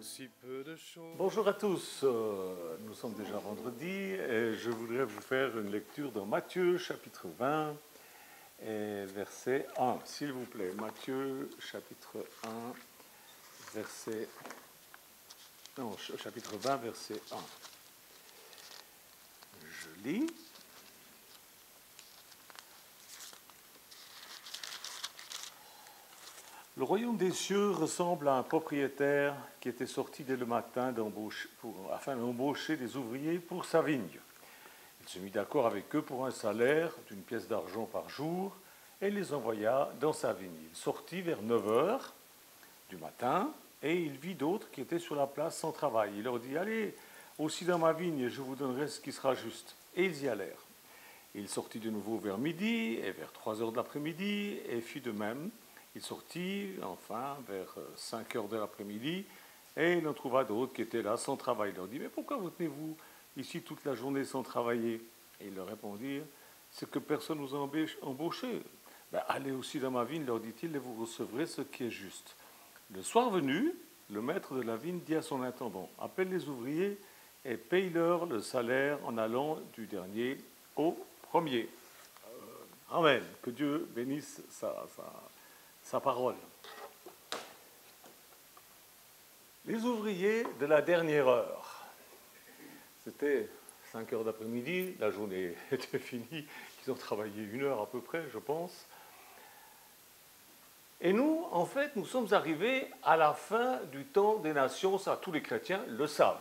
aussi peu de choses. Bonjour à tous, nous sommes déjà vendredi et je voudrais vous faire une lecture dans Matthieu chapitre 20 et verset 1, s'il vous plaît. Matthieu chapitre 1, verset... Non, chapitre 20, verset 1. Je lis. Le royaume des cieux ressemble à un propriétaire qui était sorti dès le matin afin d'embaucher des ouvriers pour sa vigne. Il se mit d'accord avec eux pour un salaire d'une pièce d'argent par jour et les envoya dans sa vigne. Il sortit vers 9 heures du matin et il vit d'autres qui étaient sur la place sans travail. Il leur dit « Allez aussi dans ma vigne et je vous donnerai ce qui sera juste. » Et ils y allèrent. Il sortit de nouveau vers midi et vers 3 heures de l'après-midi et fit de même. Il sortit enfin vers 5 heures de l'après-midi et il en trouva d'autres qui étaient là sans travail. Il leur dit « Mais pourquoi vous tenez-vous ici toute la journée sans travailler ?» Et ils leur répondirent « C'est que personne nous a embauchés. » Allez aussi dans ma vigne, leur dit-il, et vous recevrez ce qui est juste. Le soir venu, le maître de la vigne dit à son intendant « Appelle les ouvriers et paye-leur le salaire en allant du dernier au premier. » Amen. Que Dieu bénisse sa parole. Les ouvriers de la dernière heure. C'était 5 heures d'après-midi, la journée était finie, ils ont travaillé 1 heure à peu près, je pense. Et nous, en fait, nous sommes arrivés à la fin du temps des nations, ça tous les chrétiens le savent.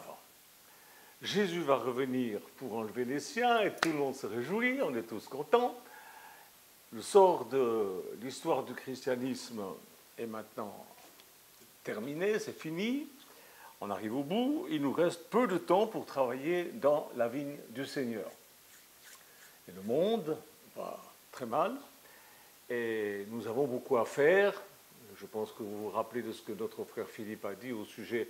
Jésus va revenir pour enlever les siens et tout le monde se réjouit, on est tous contents. Le sort de l'histoire du christianisme est maintenant terminé, c'est fini. On arrive au bout, il nous reste peu de temps pour travailler dans la vigne du Seigneur. Et le monde va très mal et nous avons beaucoup à faire. Je pense que vous vous rappelez de ce que notre frère Philippe a dit au sujet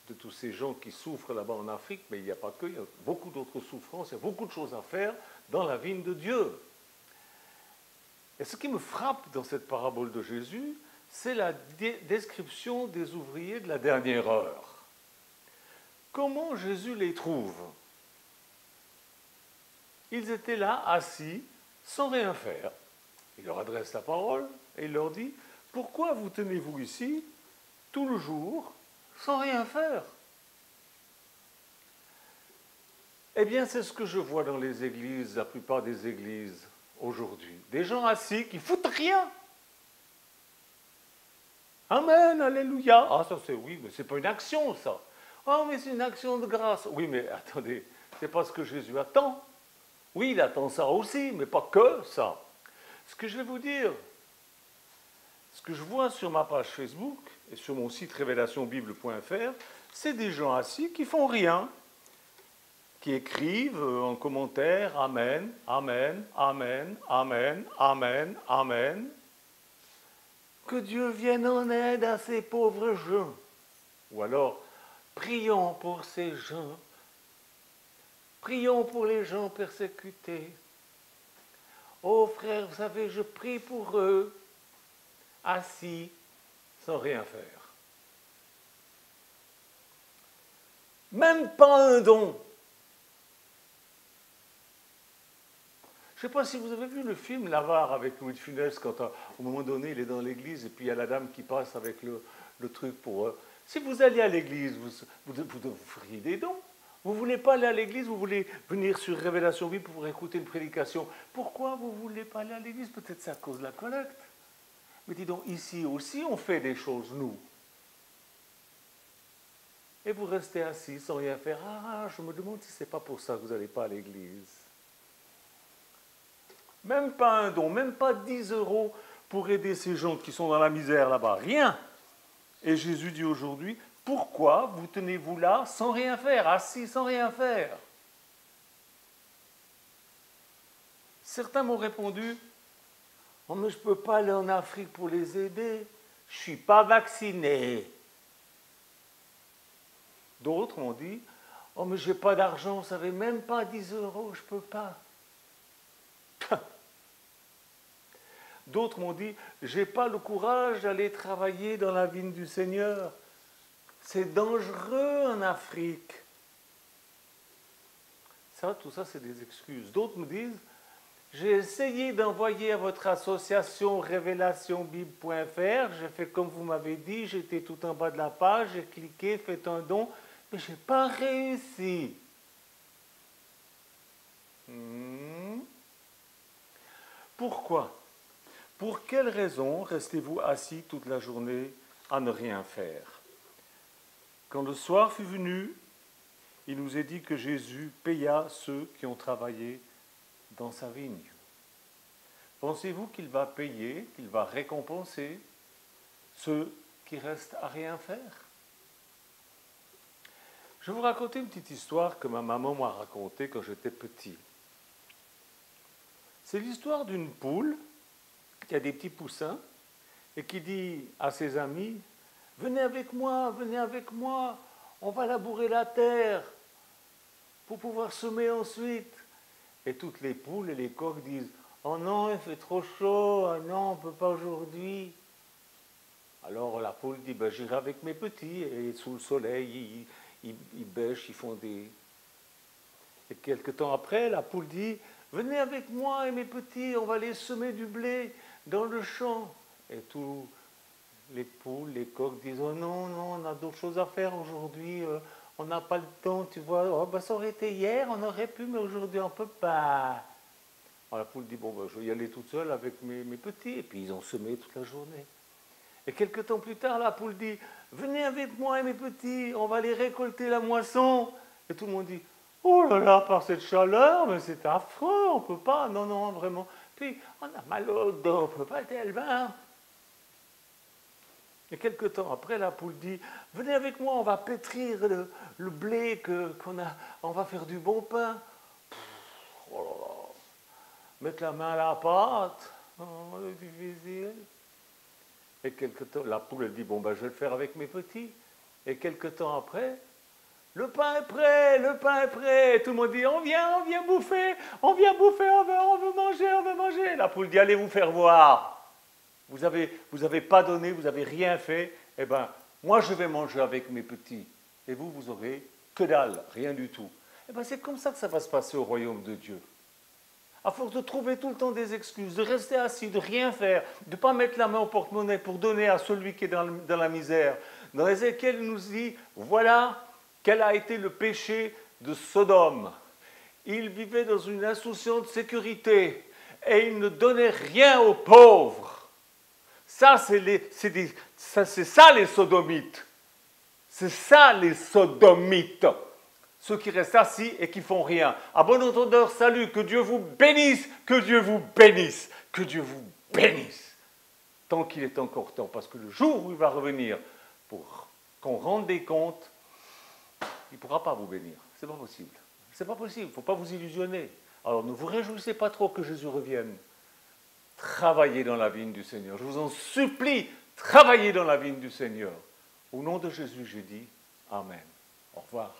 de tous ces gens qui souffrent là-bas en Afrique, mais il n'y a pas que, il y a beaucoup d'autres souffrances, il y a beaucoup de choses à faire dans la vigne de Dieu. Et ce qui me frappe dans cette parabole de Jésus, c'est la description des ouvriers de la dernière heure. Comment Jésus les trouve? Ils étaient là, assis, sans rien faire. Il leur adresse la parole et il leur dit « Pourquoi vous tenez-vous ici tout le jour sans rien faire ?» Eh bien, c'est ce que je vois dans les églises, la plupart des églises aujourd'hui. Des gens assis qui foutent rien. Amen, alléluia. Ah, ça c'est oui, mais c'est pas une action, ça. Ah, mais c'est une action de grâce. Oui, mais attendez, c'est pas ce que Jésus attend. Oui, il attend ça aussi, mais pas que ça. Ce que je vais vous dire, ce que je vois sur ma page Facebook et sur mon site révélationbible.fr, c'est des gens assis qui font rien, qui écrivent en commentaire « Amen, Amen, Amen, Amen, Amen, Amen ». Que Dieu vienne en aide à ces pauvres gens. Ou alors, prions pour ces gens. Prions pour les gens persécutés. Oh frère, vous savez, je prie pour eux, assis, sans rien faire. Même pas un don. Je ne sais pas si vous avez vu le film L'Avare avec Louis de Funès, quand au moment donné il est dans l'église et puis il y a la dame qui passe avec le truc pour... Si vous alliez à l'église, vous feriez des dons. Vous ne voulez pas aller à l'église, vous voulez venir sur Révélation Bible pour écouter une prédication. Pourquoi vous ne voulez pas aller à l'église? Peut-être c'est à cause de la collecte. Mais dis donc, ici aussi on fait des choses, nous. Et vous restez assis sans rien faire. Ah, je me demande si ce n'est pas pour ça que vous n'allez pas à l'église. Même pas un don, même pas 10 € pour aider ces gens qui sont dans la misère là-bas. Rien. Et Jésus dit aujourd'hui, pourquoi vous tenez-vous là sans rien faire, assis sans rien faire? Certains m'ont répondu, oh mais je ne peux pas aller en Afrique pour les aider, je ne suis pas vacciné. D'autres m'ont dit, oh mais je n'ai pas d'argent, vous savez, même pas 10 €, je ne peux pas. D'autres m'ont dit, je n'ai pas le courage d'aller travailler dans la vigne du Seigneur. c'est dangereux en Afrique. Ça, tout ça, c'est des excuses. D'autres me disent, j'ai essayé d'envoyer à votre association révélationbible.fr, j'ai fait comme vous m'avez dit, j'étais tout en bas de la page, j'ai cliqué, faites un don, mais je n'ai pas réussi. Pourquoi? Pour quelle raison restez-vous assis toute la journée à ne rien faire? Quand le soir fut venu, il nous est dit que Jésus paya ceux qui ont travaillé dans sa vigne. Pensez-vous qu'il va payer, qu'il va récompenser ceux qui restent à rien faire? Je vais vous raconter une petite histoire que ma maman m'a racontée quand j'étais petit. C'est l'histoire d'une poule qui a des petits poussins et qui dit à ses amis, venez avec moi, on va labourer la terre pour pouvoir semer ensuite. Et toutes les poules et les coqs disent, oh non, il fait trop chaud, oh non, on ne peut pas aujourd'hui. Alors la poule dit, ben, j'irai avec mes petits, et sous le soleil, ils bêchent, ils font des... Et quelque temps après, la poule dit, venez avec moi et mes petits, on va aller semer du blé dans le champ. Et tous les poules, les coqs disent, oh non, non, on a d'autres choses à faire aujourd'hui, on n'a pas le temps, tu vois, oh, ben, ça aurait été hier, on aurait pu, mais aujourd'hui on ne peut pas. Alors la poule dit, bon, ben, je vais y aller toute seule avec mes petits, et puis ils ont semé toute la journée. Et quelque temps plus tard, la poule dit, venez avec moi et mes petits, on va aller récolter la moisson. Et tout le monde dit, oh là là, par cette chaleur, mais c'est affreux, on ne peut pas, non, non, vraiment. Puis, on a mal au dos, on ne peut pas tellement. Et quelque temps après, la poule dit, venez avec moi, on va pétrir le blé qu'on a, on va faire du bon pain. Oh là là, mettre la main à la pâte, oh, c'est difficile. Et quelque temps, la poule elle dit, bon ben je vais le faire avec mes petits. Et quelque temps après, le pain est prêt, le pain est prêt. Et tout le monde dit, on vient bouffer, on veut manger. La poule dit, allez vous faire voir. Vous avez pas donné, vous n'avez rien fait. Eh bien, moi je vais manger avec mes petits. Et vous aurez que dalle, rien du tout. Eh bien, c'est comme ça que ça va se passer au royaume de Dieu. À force de trouver tout le temps des excuses, de rester assis, de rien faire, de ne pas mettre la main au porte-monnaie pour donner à celui qui est dans la misère. Dans Ézéchiel, il nous dit, voilà quel a été le péché de Sodome. Il vivait dans une insouciante sécurité et il ne donnait rien aux pauvres. Ça, c'est ça les sodomites. C'est ça les sodomites. Ceux qui restent assis et qui font rien. À bon entendeur, salut, que Dieu vous bénisse, que Dieu vous bénisse, que Dieu vous bénisse. Tant qu'il est encore temps, parce que le jour où il va revenir pour qu'on rende des comptes, il ne pourra pas vous bénir. C'est pas possible. C'est pas possible, il ne faut pas vous illusionner. Alors ne vous réjouissez pas trop que Jésus revienne. Travaillez dans la vigne du Seigneur. Je vous en supplie, travaillez dans la vigne du Seigneur. Au nom de Jésus, j'ai dit Amen. Au revoir.